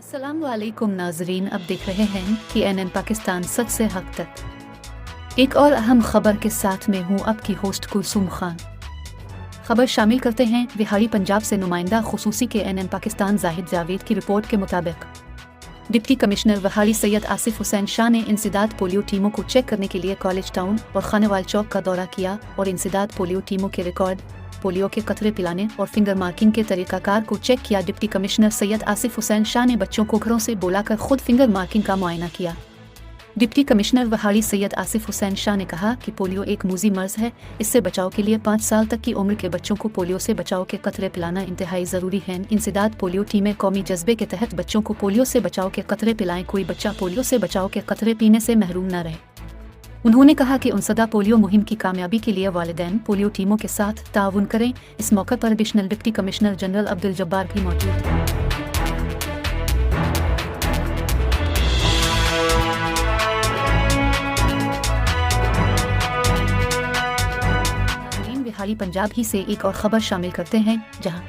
अस्सलाम वालेकुम नाजरीन, अब देख रहे हैं कि एनएन पाकिस्तान सच से हक तक। एक और अहम खबर के साथ में हूँ आपकी होस्ट कुलसूम खान। खबर शामिल करते हैं बिहारी पंजाब से नुमाइंदा खुसूसी के एनएन पाकिस्तान जाहिद जावेद की रिपोर्ट के मुताबिक डिप्टी कमिश्नर बिहारी सैयद आसिफ हुसैन शाह ने इंसदाद पोलियो टीमों को चेक करने के लिए कॉलेज टाउन और खानेवाल चौक का दौरा किया और इंसदाद पोलियो टीमों के रिकॉर्ड, पोलियो के कतरे पिलाने और फिंगर मार्किंग के तरीकाकार को चेक किया। डिप्टी कमिश्नर सैयद आसिफ हुसैन शाह ने बच्चों को घरों से बुलाकर खुद फिंगर मार्किंग का मुआयना किया। डिप्टी कमिश्नर बिहारी सैयद आसिफ हुसैन शाह ने कहा कि पोलियो एक मूजी मर्ज है, इससे बचाव के लिए 5 साल तक की उम्र के बच्चों को पोलियो से बचाव के कतरे पिलाना इंतहाई ज़रूरी है। इंसदाद पोलियो टीमें कौमी जज्बे के तहत बच्चों को पोलियो से बचाव के कतरे पिलाएं, कोई बच्चा पोलियो से बचाव के कतरे पीने से महरूम न रहे। उन्होंने कहा कि इंसदा पोलियो मुहिम की कामयाबी के लिए वालिदैन पोलियो टीमों के साथ ताउन करें। इस मौके पर additional deputy commissioner general Abdul Jabbar भी मौजूद थे। बिहारी पंजाब ही से एक और खबर शामिल करते हैं, जहां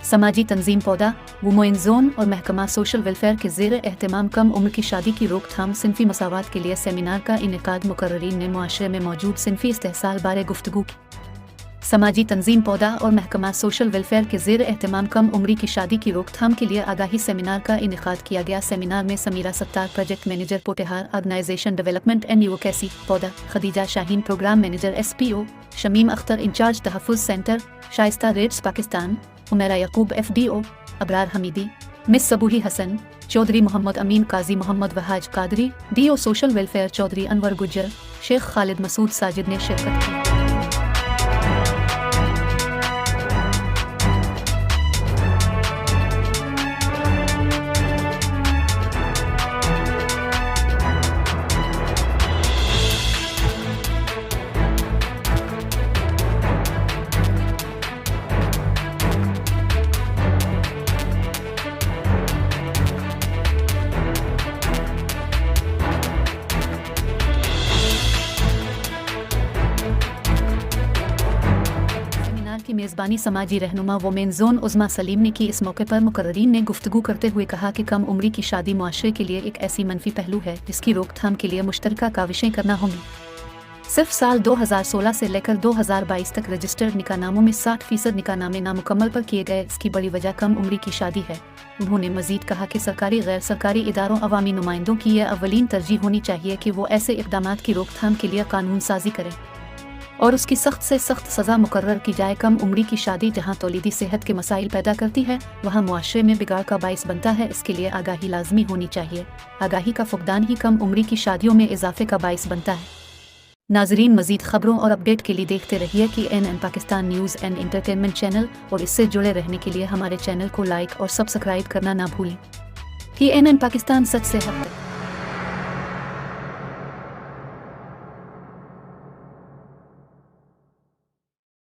समाजी तंजीम पौधा, वुमेन जोन और महकमा सोशल वेलफेयर के ज़ेर एहतमाम कम उम्र की शादी की रोकथाम सिनफी मसावात के लिए सेमिनार का इनेकाद मुकर्ररीन ने मुआशरे में मौजूद सिनफी इस्तेहसाल बारे गुफ्तगू की। समाजी तंजीम पौधा और महकमा सोशल वेलफेयर के ज़ेर एहतमाम कम उम्री की शादी की रोकथाम के लिए आगाही सेमिनार का इनेकाद किया गया। सेमिनार में Samira Sattar project manager Potohar organisation development and advocacy पौधा, Khadija Shaheen programme manager SPO, Shamim Akhtar incharge Tahaffuz centre, Shaista REDS Pakistan, Umaira Yaqoob FDO, Abrar Hamidi, miss Sabuhi Hasan, Chaudhry Mohammad Amin, Qazi Mohammad Wahaj Qadri, DO social welfare Chaudhry Anwar Gujjar, Sheikh Khalid Masood Sajid ने शिरकत की। की मेज़बानी समाजी रहनुमा वुमेन जोन उज़मा सलीम ने की। इस मौके पर मुकर्ररीन ने गुफ्तगू करते हुए कहा कि कम उम्री की शादी मुआशरे के लिए एक ऐसी मनफी पहलू है जिसकी रोकथाम के लिए मुश्तरका काविशें करना होंगी। सिर्फ साल 2016 से लेकर 2022 तक रजिस्टर्ड निकाहनामों में 60% निकाहनामे नामुकम्मल पर किए गए। इसकी बड़ी वजह कम उम्री की शादी है। उन्होंने मजीद कहा कि सरकारी गैर सरकारी इदारों अवामी नुमाइंदों की यह अव्वलीन तरजीह होनी चाहिए कि वो ऐसे इक़दामात की रोकथाम के लिए कानून साजी करें और उसकी सख्त से सख्त सज़ा मुकर्रर की जाए। कम उम्री की शादी जहां तौलीदी सेहत के मसाइल पैदा करती है, वहां मुआशरे में बिगाड़ का बाइस बनता है। इसके लिए आगाही लाजमी होनी चाहिए। आगाही का फुकदान ही कम उम्री की शादियों में इजाफे का बाइस बनता है। नाजरीन, मजीद खबरों और अपडेट के लिए देखते रहिए कि NN Pakistan news and entertainment channel, और इससे जुड़े रहने के लिए हमारे चैनल को लाइक और सब्सक्राइब करना ना भूलें। कि एनएन पाकिस्तान सच से हक तक।